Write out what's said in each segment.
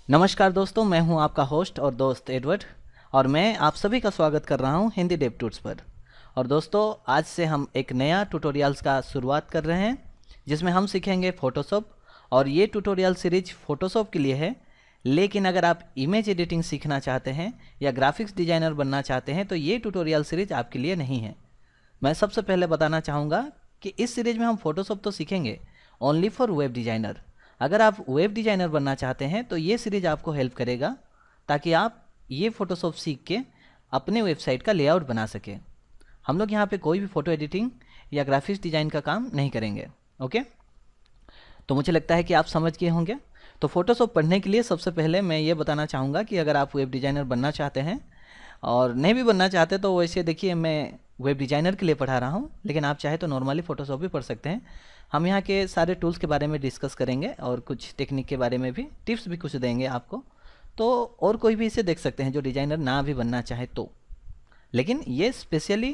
नमस्कार दोस्तों, मैं हूं आपका होस्ट और दोस्त एडवर्ड और मैं आप सभी का स्वागत कर रहा हूं हिंदी डेव टूर्स पर। और दोस्तों, आज से हम एक नया ट्यूटोरियल्स का शुरुआत कर रहे हैं जिसमें हम सीखेंगे फ़ोटोशॉप। और ये ट्यूटोरियल सीरीज फ़ोटोशॉप के लिए है, लेकिन अगर आप इमेज एडिटिंग सीखना चाहते हैं या ग्राफिक्स डिज़ाइनर बनना चाहते हैं तो ये ट्यूटोरियल सीरीज आपके लिए नहीं है। मैं सबसे पहले बताना चाहूँगा कि इस सीरीज में हम फ़ोटोशॉप तो सीखेंगे ओनली फॉर वेब डिज़ाइनर। अगर आप वेब डिज़ाइनर बनना चाहते हैं तो ये सीरीज आपको हेल्प करेगा ताकि आप ये फ़ोटोशॉप सीख के अपने वेबसाइट का लेआउट बना सकें। हम लोग यहाँ पे कोई भी फ़ोटो एडिटिंग या ग्राफिक्स डिज़ाइन का काम नहीं करेंगे। ओके, तो मुझे लगता है कि आप समझ गए होंगे। तो फ़ोटोशॉप पढ़ने के लिए सबसे पहले मैं ये बताना चाहूँगा कि अगर आप वेब डिज़ाइनर बनना चाहते हैं और नहीं भी बनना चाहते तो वैसे देखिए, मैं वेब डिज़ाइनर के लिए पढ़ा रहा हूँ, लेकिन आप चाहे तो नॉर्मली फ़ोटोशॉप भी पढ़ सकते हैं। हम यहाँ के सारे टूल्स के बारे में डिस्कस करेंगे और कुछ टेक्निक के बारे में भी, टिप्स भी कुछ देंगे आपको। तो और कोई भी इसे देख सकते हैं जो डिज़ाइनर ना भी बनना चाहे तो। लेकिन ये specially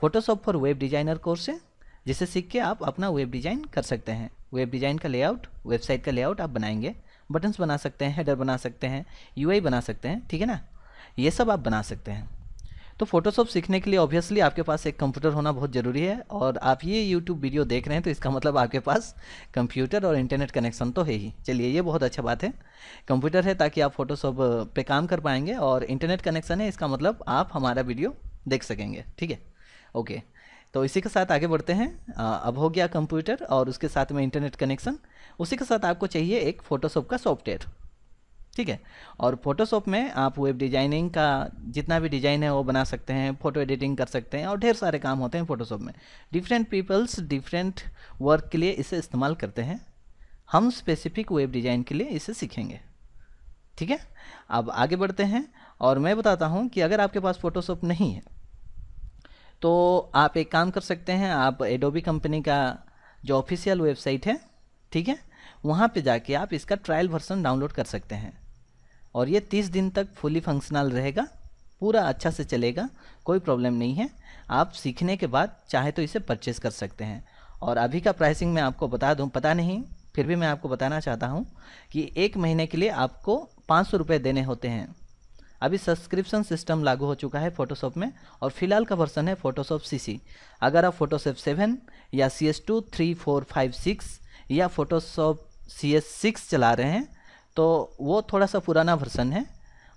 Photoshop for web designer course है जिसे सीख के आप अपना वेब डिज़ाइन कर सकते हैं। वेब डिज़ाइन का लेआउट, वेबसाइट का लेआउट आप बनाएंगे, बटन्स बना सकते हैं, हेडर बना सकते हैं, यूआई बना सकते हैं, ठीक है ना, ये सब आप बना सकते हैं। तो फ़ोटोशॉप सीखने के लिए ऑब्वियसली आपके पास एक कंप्यूटर होना बहुत ज़रूरी है। और आप ये यूट्यूब वीडियो देख रहे हैं तो इसका मतलब आपके पास कंप्यूटर और इंटरनेट कनेक्शन तो है ही। चलिए, ये बहुत अच्छा बात है। कंप्यूटर है ताकि आप फ़ोटोशॉप पे काम कर पाएंगे, और इंटरनेट कनेक्शन है, इसका मतलब आप हमारा वीडियो देख सकेंगे। ठीक है, ओके। तो इसी के साथ आगे बढ़ते हैं। अब हो गया कंप्यूटर और उसके साथ में इंटरनेट कनेक्शन। उसी के साथ आपको चाहिए एक फ़ोटोशॉप का सॉफ्टवेयर, ठीक है। और फोटोशॉप में आप वेब डिजाइनिंग का जितना भी डिज़ाइन है वो बना सकते हैं, फ़ोटो एडिटिंग कर सकते हैं और ढेर सारे काम होते हैं फ़ोटोशॉप में। डिफरेंट पीपल्स डिफरेंट वर्क के लिए इसे इस्तेमाल करते हैं। हम स्पेसिफिक वेब डिज़ाइन के लिए इसे सीखेंगे, ठीक है। अब आगे बढ़ते हैं और मैं बताता हूँ कि अगर आपके पास फ़ोटोशॉप नहीं है तो आप एक काम कर सकते हैं। आप एडोबी कंपनी का जो ऑफिशियल वेबसाइट है, ठीक है, वहाँ पे जाके आप इसका ट्रायल वर्जन डाउनलोड कर सकते हैं। और ये 30 दिन तक फुली फंक्शनल रहेगा, पूरा अच्छा से चलेगा, कोई प्रॉब्लम नहीं है। आप सीखने के बाद चाहे तो इसे परचेज़ कर सकते हैं। और अभी का प्राइसिंग मैं आपको बता दूं, पता नहीं फिर भी मैं आपको बताना चाहता हूं कि एक महीने के लिए आपको 500 रुपये देने होते हैं। अभी सब्सक्रिप्शन सिस्टम लागू हो चुका है फ़ोटोशॉप में, और फिलहाल का वर्सन है फ़ोटोशॉप सीसी। अगर आप फ़ोटोशॉप 7 या CS2 3 4 5 6 या फ़ोटोशॉप CS6 चला रहे हैं तो वो थोड़ा सा पुराना वर्सन है,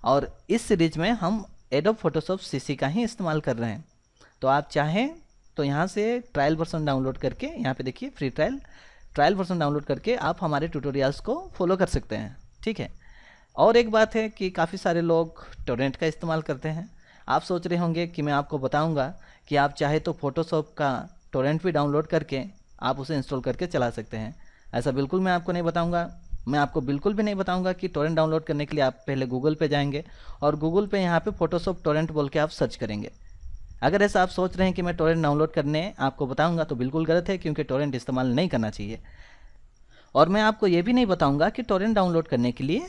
और इस सीरीज में हम एडोब फोटोशॉप सीसी का ही इस्तेमाल कर रहे हैं। तो आप चाहें तो यहाँ से ट्रायल वर्सन डाउनलोड करके, यहाँ पे देखिए फ्री ट्रायल वर्सन डाउनलोड करके आप हमारे ट्यूटोरियल्स को फॉलो कर सकते हैं, ठीक है। और एक बात है कि काफ़ी सारे लोग टोरेंट का इस्तेमाल करते हैं। आप सोच रहे होंगे कि मैं आपको बताऊंगा कि आप चाहे तो फ़ोटोशॉप का टोरेंट भी डाउनलोड करके आप उसे इंस्टॉल करके चला सकते हैं। ऐसा बिल्कुल मैं आपको नहीं बताऊंगा। मैं आपको बिल्कुल भी नहीं बताऊंगा कि टोरेंट डाउनलोड करने के लिए आप पहले गूगल पे जाएंगे और गूगल पे यहाँ पे फ़ोटोशॉप टोरेंट बोल के आप सर्च करेंगे। अगर ऐसा आप सोच रहे हैं कि मैं टोरेंट डाउनलोड करने आपको बताऊंगा तो बिल्कुल गलत है, क्योंकि टोरेंट इस्तेमाल नहीं करना चाहिए। और मैं आपको ये भी नहीं बताऊंगा कि टोरेंट डाउनलोड करने के लिए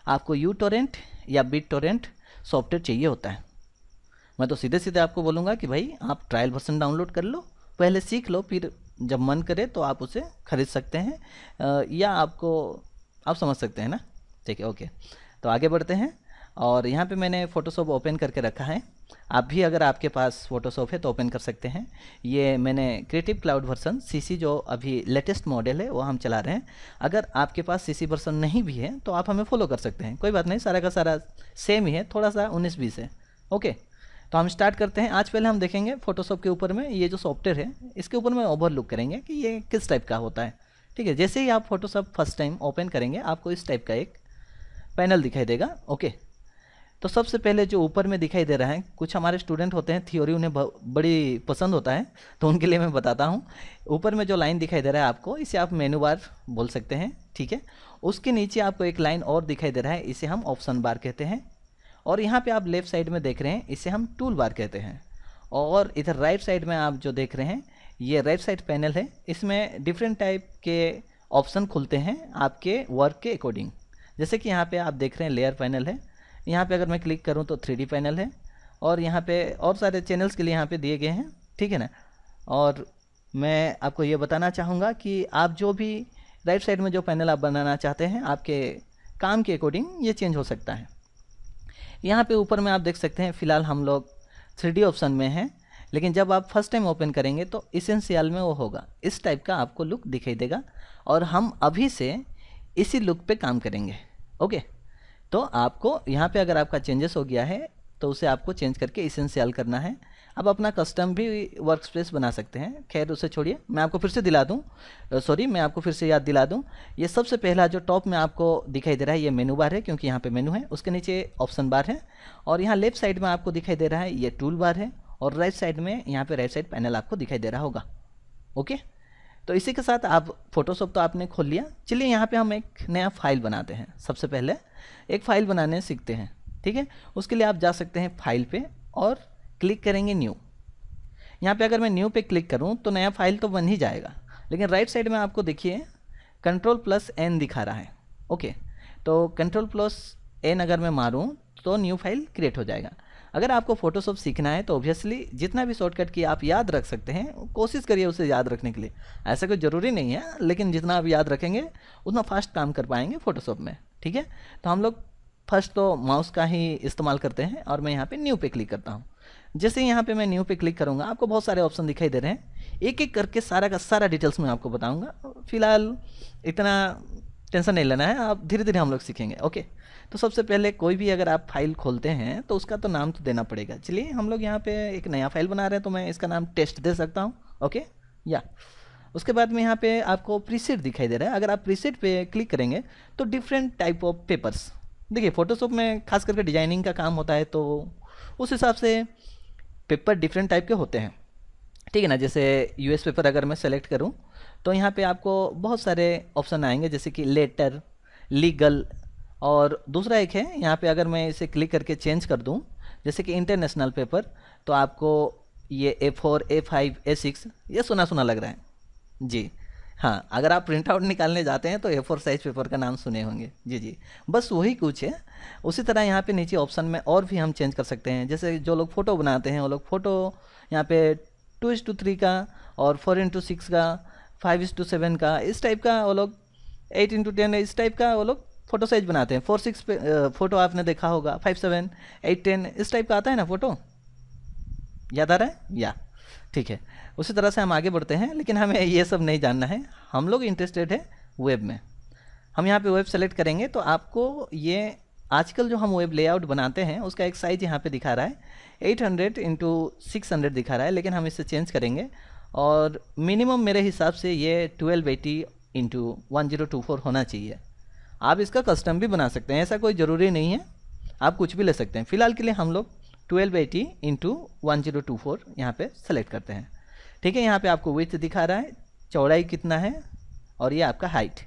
आपको यू टोरेंट या बिट टोरेंट सॉफ्टवेयर चाहिए होता है। मैं तो सीधे सीधे आपको बोलूँगा कि भाई आप ट्रायल वर्जन डाउनलोड कर लो, पहले सीख लो, फिर जब मन करे तो आप उसे खरीद सकते हैं, या आपको, आप समझ सकते हैं ना, ठीक है, ओके। तो आगे बढ़ते हैं। और यहाँ पे मैंने फ़ोटोशॉप ओपन करके रखा है। आप भी अगर आपके पास फ़ोटोशॉप है तो ओपन कर सकते हैं। ये मैंने क्रिएटिव क्लाउड वर्जन सीसी जो अभी लेटेस्ट मॉडल है वो हम चला रहे हैं। अगर आपके पास सीसी वर्जन नहीं भी है तो आप हमें फॉलो कर सकते हैं, कोई बात नहीं, सारा का सारा सेम ही है, थोड़ा सा 19-20 है। ओके, तो हम स्टार्ट करते हैं। आज पहले हम देखेंगे फ़ोटोशॉप के ऊपर में ये जो सॉफ्टवेयर है इसके ऊपर में ओवरलुक करेंगे कि ये किस टाइप का होता है, ठीक है। जैसे ही आप फ़ोटोशॉप फर्स्ट टाइम ओपन करेंगे आपको इस टाइप का एक पैनल दिखाई देगा। ओके, तो सबसे पहले जो ऊपर में दिखाई दे रहा है, कुछ हमारे स्टूडेंट होते हैं थ्योरी उन्हें बड़ी पसंद होता है, तो उनके लिए मैं बताता हूँ। ऊपर में जो लाइन दिखाई दे रहा है आपको, इसे आप मेनू बार बोल सकते हैं, ठीक है। उसके नीचे आपको एक लाइन और दिखाई दे रहा है, इसे हम ऑप्शन बार कहते हैं। और यहाँ पे आप लेफ़्ट साइड में देख रहे हैं, इसे हम टूल बार कहते हैं। और इधर राइट साइड में आप जो देख रहे हैं ये राइट साइड पैनल है। इसमें डिफरेंट टाइप के ऑप्शन खुलते हैं आपके वर्क के अकॉर्डिंग। जैसे कि यहाँ पे आप देख रहे हैं लेयर पैनल है, यहाँ पे अगर मैं क्लिक करूँ तो 3D पैनल है, और यहाँ पे और सारे चैनल्स के लिए यहाँ पे दिए गए हैं, ठीक है ना। और मैं आपको ये बताना चाहूँगा कि आप जो भी राइट साइड में जो पैनल आप बनाना चाहते हैं, आपके काम के अकॉर्डिंग ये चेंज हो सकता है। यहाँ पे ऊपर में आप देख सकते हैं, फ़िलहाल हम लोग 3D ऑप्शन में हैं, लेकिन जब आप फर्स्ट टाइम ओपन करेंगे तो इसेंशियल में वो होगा, इस टाइप का आपको लुक दिखाई देगा। और हम अभी से इसी लुक पे काम करेंगे। ओके, तो आपको यहाँ पे अगर आपका चेंजेस हो गया है तो उसे आपको चेंज करके इसेंशियल करना है। अब अपना कस्टम भी वर्क स्पेस बना सकते हैं, खैर उसे छोड़िए, मैं आपको फिर से दिला दूँ, मैं आपको फिर से याद दिला दूँ। ये सबसे पहला जो टॉप में आपको दिखाई दे रहा है ये मेनू बार है, क्योंकि यहाँ पे मेनू है, उसके नीचे ऑप्शन बार है, और यहाँ लेफ्ट साइड में आपको दिखाई दे रहा है ये टूल बार है, और राइट साइड में यहाँ पे राइट साइड पैनल आपको दिखाई दे रहा होगा। ओके, तो इसी के साथ आप फोटोशॉप तो आपने खोल लिया। चलिए यहाँ पे हम एक नया फाइल बनाते हैं। सबसे पहले एक फ़ाइल बनाने सीखते हैं, ठीक है। उसके लिए आप जा सकते हैं फाइल पे और क्लिक करेंगे न्यू। यहाँ पे अगर मैं न्यू पे क्लिक करूँ तो नया फाइल तो बन ही जाएगा, लेकिन राइट साइड में आपको देखिए Ctrl+N दिखा रहा है। ओके, तो Ctrl+N अगर मैं मारूँ तो न्यू फाइल क्रिएट हो जाएगा। अगर आपको फोटोशॉप सीखना है तो ऑब्वियसली जितना भी शॉर्टकट की आप याद रख सकते हैं कोशिश करिए उसे याद रखने के लिए। ऐसा कोई ज़रूरी नहीं है, लेकिन जितना आप याद रखेंगे उतना फास्ट काम कर पाएंगे फोटोशॉप में, ठीक है। तो हम लोग फर्स्ट तो माउस का ही इस्तेमाल करते हैं, और मैं यहाँ पे न्यू पे क्लिक करता हूँ। जैसे यहाँ पे मैं न्यू पे क्लिक करूँगा आपको बहुत सारे ऑप्शन दिखाई दे रहे हैं, एक एक करके सारा का सारा डिटेल्स मैं आपको बताऊँगा। फिलहाल इतना टेंशन नहीं लेना है, आप धीरे धीरे हम लोग सीखेंगे। ओके, तो सबसे पहले कोई भी अगर आप फाइल खोलते हैं तो उसका तो नाम तो देना पड़ेगा। चलिए हम लोग यहाँ पे एक नया फाइल बना रहे हैं, तो मैं इसका नाम टेस्ट दे सकता हूँ। ओके, या उसके बाद में यहाँ पे आपको प्रीसेट दिखाई दे रहा है। अगर आप प्रीसेट पे क्लिक करेंगे तो डिफरेंट टाइप ऑफ पेपर्स, देखिए फोटोशॉप में खास करके डिजाइनिंग का काम होता है, तो उस हिसाब से पेपर डिफरेंट टाइप के होते हैं, ठीक है ना। जैसे यूएस पेपर अगर मैं सेलेक्ट करूं तो यहाँ पे आपको बहुत सारे ऑप्शन आएंगे, जैसे कि लेटर, लीगल, और दूसरा एक है यहाँ पे अगर मैं इसे क्लिक करके चेंज कर दूं, जैसे कि इंटरनेशनल पेपर, तो आपको ये A4, A5, A6 ये सुना सुना लग रहा है जी। हाँ, अगर आप प्रिंट आउट निकालने जाते हैं तो A4 साइज पेपर का नाम सुने होंगे जी जी, बस वही कुछ है। उसी तरह यहाँ पे नीचे ऑप्शन में और भी हम चेंज कर सकते हैं, जैसे जो लोग फ़ोटो बनाते हैं वो लोग फ़ोटो यहाँ पे 2:3 का और 4:6 का, 5:7 का, इस टाइप का, वो लोग 8:10 इस टाइप का वो लोग फ़ोटो साइज बनाते हैं। 4:6 पे फ़ोटो आपने देखा होगा, 5:7, 8:10 इस टाइप का आता है ना फ़ोटो, याद आ रहा है या? ठीक है, उसी तरह से हम आगे बढ़ते हैं, लेकिन हमें ये सब नहीं जानना है, हम लोग इंटरेस्टेड है वेब में। हम यहाँ पे वेब सेलेक्ट करेंगे तो आपको ये आजकल जो हम वेब लेआउट बनाते हैं उसका एक साइज़ यहाँ पे दिखा रहा है 800x600 दिखा रहा है, लेकिन हम इसे चेंज करेंगे और मिनिमम मेरे हिसाब से ये 1280x1024 होना चाहिए। आप इसका कस्टम भी बना सकते हैं, ऐसा कोई ज़रूरी नहीं है, आप कुछ भी ले सकते हैं। फ़िलहाल के लिए हम लोग 1280x1024 यहाँ पे सेलेक्ट करते हैं, ठीक है। यहाँ पे आपको विड्थ दिखा रहा है, चौड़ाई कितना है, और ये आपका हाइट,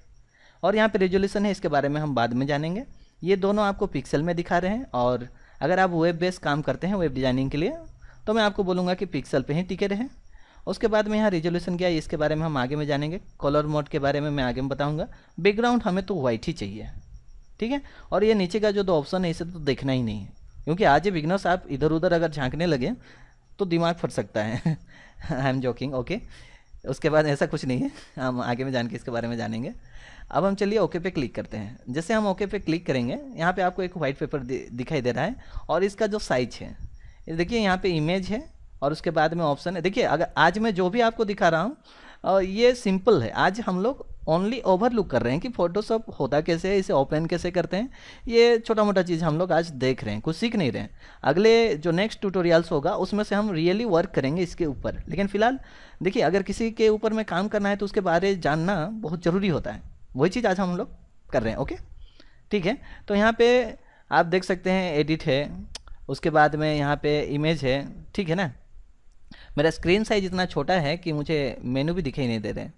और यहाँ पे रेजोल्यूशन है, इसके बारे में हम बाद में जानेंगे। ये दोनों आपको पिक्सल में दिखा रहे हैं, और अगर आप वेब बेस्ड काम करते हैं वेब डिज़ाइनिंग के लिए तो मैं आपको बोलूँगा कि पिक्सल पे ही टिके रहें। उसके बाद में यहाँ रेजोल्यूशन क्या है इसके बारे में हम आगे में जानेंगे, कलर मोड के बारे में मैं आगे में बताऊँगा। बैकग्राउंड हमें तो वाइट ही चाहिए, ठीक है। और ये नीचे का जो दो ऑप्शन है इसे तो देखना ही नहीं है, क्योंकि आज ये बिगनर्स आप इधर उधर अगर झांकने लगे तो दिमाग फट सकता है। I am joking, okay. उसके बाद ऐसा कुछ नहीं है, हम आगे में जान के इसके बारे में जानेंगे। अब हम चलिए ओके पे क्लिक करते हैं। जैसे हम ओके पे क्लिक करेंगे यहाँ पे आपको एक वाइट पेपर दिखाई दे रहा है, और इसका जो साइज है देखिए, यहाँ पे इमेज है और उसके बाद में ऑप्शन है। देखिए अगर आज मैं जो भी आपको दिखा रहा हूँ ये सिंपल है, आज हम लोग ओनली ओवरलुक कर रहे हैं कि फोटोशॉप होता कैसे है, इसे ओपन कैसे करते हैं, ये छोटा मोटा चीज़ हम लोग आज देख रहे हैं, कुछ सीख नहीं रहे हैं। अगले जो नेक्स्ट ट्यूटोरियल्स होगा उसमें से हम रियली वर्क करेंगे इसके ऊपर। लेकिन फिलहाल देखिए, अगर किसी के ऊपर में काम करना है तो उसके बारे जानना बहुत ज़रूरी होता है, वही चीज़ आज हम लोग कर रहे हैं। ओके, ठीक है। तो यहाँ पे आप देख सकते हैं एडिट है, उसके बाद में यहाँ पे इमेज है, ठीक है ना। मेरा स्क्रीन साइज इतना छोटा है कि मुझे मेनू भी दिखाई नहीं दे रहे हैं,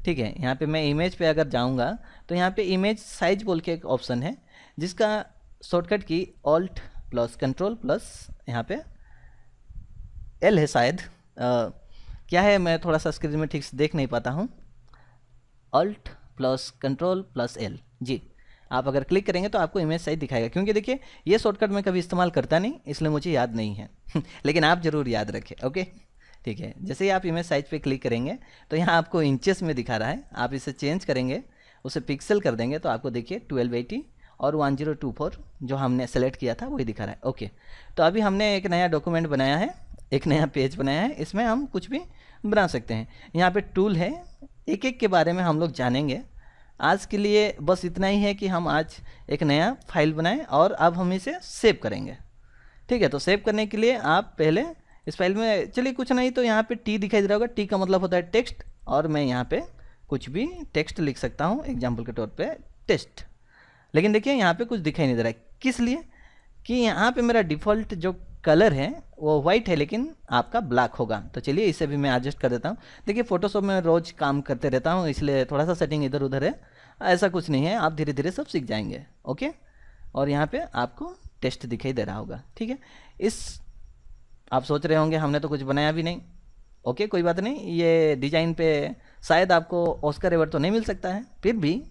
ठीक है। यहाँ पे मैं इमेज पे अगर जाऊँगा तो यहाँ पे इमेज साइज बोल के एक ऑप्शन है, जिसका शॉर्टकट की Alt+Ctrl+ यहाँ पे L है शायद, क्या है मैं थोड़ा सा स्क्रीन में ठीक से देख नहीं पाता हूँ। Alt+Ctrl+L जी, आप अगर क्लिक करेंगे तो आपको इमेज साइज दिखाएगा, क्योंकि देखिए ये शॉर्टकट मैं कभी इस्तेमाल करता नहीं, इसलिए मुझे याद नहीं है। लेकिन आप ज़रूर याद रखें, ओके, ठीक है। जैसे ही आप इमेज साइज पे क्लिक करेंगे तो यहाँ आपको इंचेस में दिखा रहा है, आप इसे चेंज करेंगे, उसे पिक्सल कर देंगे तो आपको देखिए 1280 और 1024 जो हमने सेलेक्ट किया था वही दिखा रहा है। ओके, तो अभी हमने एक नया डॉक्यूमेंट बनाया है, एक नया पेज बनाया है, इसमें हम कुछ भी बना सकते हैं। यहाँ पे टूल है, एक एक के बारे में हम लोग जानेंगे। आज के लिए बस इतना ही है कि हम आज एक नया फाइल बनाएं और अब हम इसे सेव करेंगे। ठीक है, तो सेव करने के लिए आप पहले इस फाइल में, चलिए कुछ नहीं तो यहाँ पे टी दिखाई दे रहा होगा, टी का मतलब होता है टेक्स्ट, और मैं यहाँ पे कुछ भी टेक्स्ट लिख सकता हूँ, एग्जाम्पल के तौर पे टेस्ट। लेकिन देखिए यहाँ पे कुछ दिखाई नहीं दे रहा है, किस लिए? कि यहाँ पे मेरा डिफ़ॉल्ट जो कलर है वो वाइट है, लेकिन आपका ब्लैक होगा। तो चलिए इसे भी मैं एडजस्ट कर देता हूँ। देखिए फ़ोटोशॉप में रोज़ काम करते रहता हूँ, इसलिए थोड़ा सा सेटिंग इधर उधर है, ऐसा कुछ नहीं है, आप धीरे धीरे सब सीख जाएंगे। ओके, और यहाँ पे आपको टेस्ट दिखाई दे रहा होगा। ठीक है, आप सोच रहे होंगे हमने तो कुछ बनाया भी नहीं। ओके, कोई बात नहीं, ये डिज़ाइन पे शायद आपको ऑस्कर अवार्ड तो नहीं मिल सकता है, फिर भी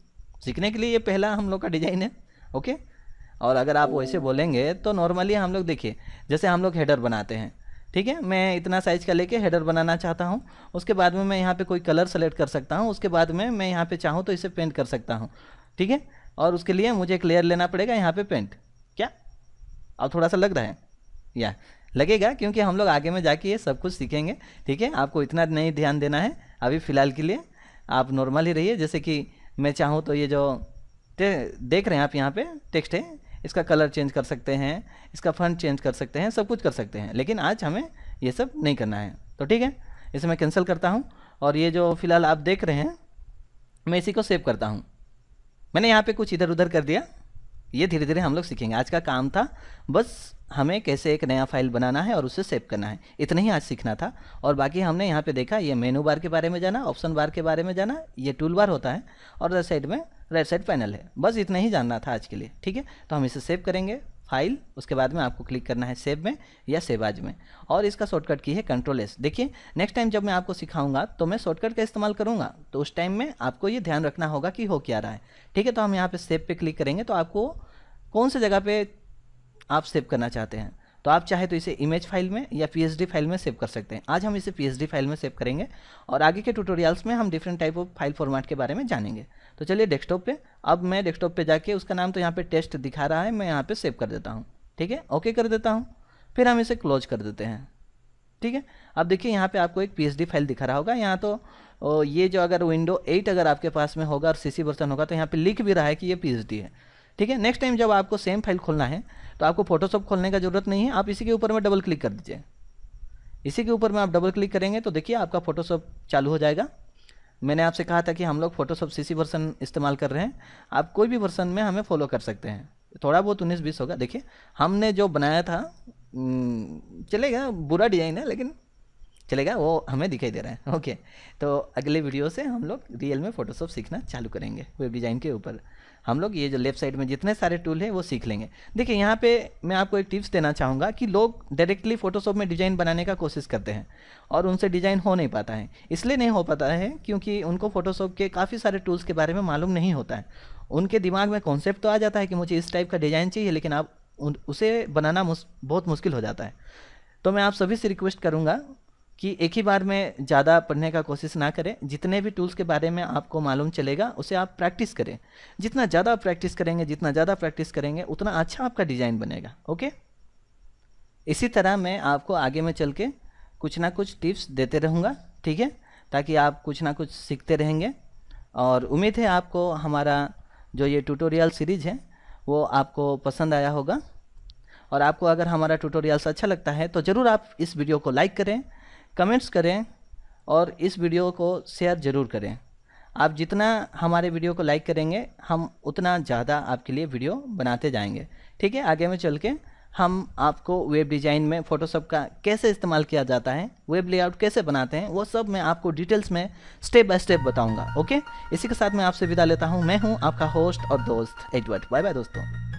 सीखने के लिए ये पहला हम लोग का डिज़ाइन है। ओके, और अगर आप वैसे बोलेंगे तो नॉर्मली हम लोग, देखिए जैसे हम लोग हेडर बनाते हैं, ठीक है, मैं इतना साइज़ का लेके हेडर बनाना चाहता हूँ, उसके बाद में मैं यहाँ पे कोई कलर सेलेक्ट कर सकता हूँ, उसके बाद में मैं यहाँ पे चाहूँ तो इसे पेंट कर सकता हूँ। ठीक है, और उसके लिए मुझे एक लेयर लेना पड़ेगा यहाँ पे पेंट। क्या अब थोड़ा सा लग रहा है? या लगेगा, क्योंकि हम लोग आगे में जाके ये सब कुछ सीखेंगे। ठीक है, आपको इतना नहीं ध्यान देना है अभी फ़िलहाल के लिए, आप नॉर्मल ही रहिए। जैसे कि मैं चाहूँ तो ये जो देख रहे हैं आप यहाँ पे टेक्स्ट है, इसका कलर चेंज कर सकते हैं, इसका फॉन्ट चेंज कर सकते हैं, सब कुछ कर सकते हैं, लेकिन आज हमें ये सब नहीं करना है। तो ठीक है, इसे मैं कैंसिल करता हूँ, और ये जो फ़िलहाल आप देख रहे हैं मैं इसी को सेव करता हूँ। मैंने यहाँ पे कुछ इधर उधर कर दिया, ये धीरे धीरे हम लोग सीखेंगे। आज का काम था बस हमें कैसे एक नया फाइल बनाना है और उसे सेव करना है, इतना ही आज सीखना था। और बाकी हमने यहाँ पे देखा, ये मेनू बार के बारे में जाना, ऑप्शन बार के बारे में जाना, ये टूल बार होता है, और राइट साइड में राइट साइड पैनल है। बस इतना ही जानना था आज के लिए। ठीक है, तो हम इसे सेव करेंगे फाइल, उसके बाद में आपको क्लिक करना है सेव में या सेव आज में, और इसका शॉर्टकट की है Ctrl+S। देखिए नेक्स्ट टाइम जब मैं आपको सिखाऊंगा तो मैं शॉर्टकट का इस्तेमाल करूंगा, तो उस टाइम में आपको ये ध्यान रखना होगा कि हो क्या रहा है। ठीक है, तो हम यहाँ पे सेव पे क्लिक करेंगे, तो आपको कौन सी जगह पे आप सेव करना चाहते हैं, तो आप चाहे तो इसे इमेज फाइल में या PSD फाइल में सेव कर सकते हैं। आज हम इसे PSD फाइल में सेव करेंगे, और आगे के ट्यूटोरियल्स में हम different type of file format के बारे में जानेंगे। तो चलिए डेस्कटॉप पे, अब मैं डेस्कटॉप पे जाके उसका नाम तो यहाँ पे टेस्ट दिखा रहा है, मैं यहाँ पे सेव कर देता हूँ। ठीक है, ओके कर देता हूँ, फिर हम इसे क्लोज कर देते हैं। ठीक है, अब देखिए यहाँ पे आपको एक PSD फाइल दिखा रहा होगा। यहाँ तो ये जो अगर विंडो 8 अगर आपके पास में होगा और CC वर्जन होगा तो यहाँ पे लिख भी रहा है कि ये PSD है। ठीक है, नेक्स्ट टाइम जब आपको सेम फाइल खोलना है तो आपको फोटोशॉप खोलने का ज़रूरत नहीं है, आप इसी के ऊपर में डबल क्लिक कर दीजिए। इसी के ऊपर में आप डबल क्लिक करेंगे तो देखिए आपका फोटोशॉप चालू हो जाएगा। मैंने आपसे कहा था कि हम लोग फोटोशॉप CC वर्जन इस्तेमाल कर रहे हैं, आप कोई भी वर्जन में हमें फॉलो कर सकते हैं, थोड़ा बहुत 19-20 होगा। देखिए हमने जो बनाया था चलेगा, बुरा डिज़ाइन है लेकिन चलेगा, वो हमें दिखाई दे रहा है। ओके, तो अगले वीडियो से हम लोग रियल में फोटोशॉप सीखना चालू करेंगे, वेब डिज़ाइन के ऊपर हम लोग ये जो लेफ्ट साइड में जितने सारे टूल हैं वो सीख लेंगे। देखिए यहाँ पे मैं आपको एक टिप्स देना चाहूँगा कि लोग डायरेक्टली फोटोशॉप में डिज़ाइन बनाने का कोशिश करते हैं और उनसे डिज़ाइन हो नहीं पाता है। इसलिए नहीं हो पाता है क्योंकि उनको फोटोशॉप के काफ़ी सारे टूल्स के बारे में मालूम नहीं होता है। उनके दिमाग में कॉन्सेप्ट तो आ जाता है कि मुझे इस टाइप का डिज़ाइन चाहिए, लेकिन आप उसे बनाना बहुत मुश्किल हो जाता है। तो मैं आप सभी से रिक्वेस्ट करूँगा कि एक ही बार में ज़्यादा पढ़ने का कोशिश ना करें। जितने भी टूल्स के बारे में आपको मालूम चलेगा उसे आप प्रैक्टिस करें। जितना ज़्यादा प्रैक्टिस करेंगे उतना अच्छा आपका डिज़ाइन बनेगा। ओके, इसी तरह मैं आपको आगे में चल के कुछ ना कुछ टिप्स देते रहूँगा, ठीक है, ताकि आप कुछ ना कुछ सीखते रहेंगे। और उम्मीद है आपको हमारा जो ये ट्यूटोरियल सीरीज़ है वो आपको पसंद आया होगा। और आपको अगर हमारा ट्यूटोरियल्स अच्छा लगता है तो ज़रूर आप इस वीडियो को लाइक करें, कमेंट्स करें और इस वीडियो को शेयर ज़रूर करें। आप जितना हमारे वीडियो को लाइक करेंगे हम उतना ज़्यादा आपके लिए वीडियो बनाते जाएंगे, ठीक है। आगे में चल के हम आपको वेब डिज़ाइन में फ़ोटोशॉप का कैसे इस्तेमाल किया जाता है, वेब लेआउट कैसे बनाते हैं, वो सब मैं आपको डिटेल्स में स्टेप बाय स्टेप बताऊंगा। ओके, इसी के साथ मैं आपसे विदा लेता हूं। मैं हूं आपका होस्ट और दोस्त एडवर्ड। बाय बाय दोस्तों।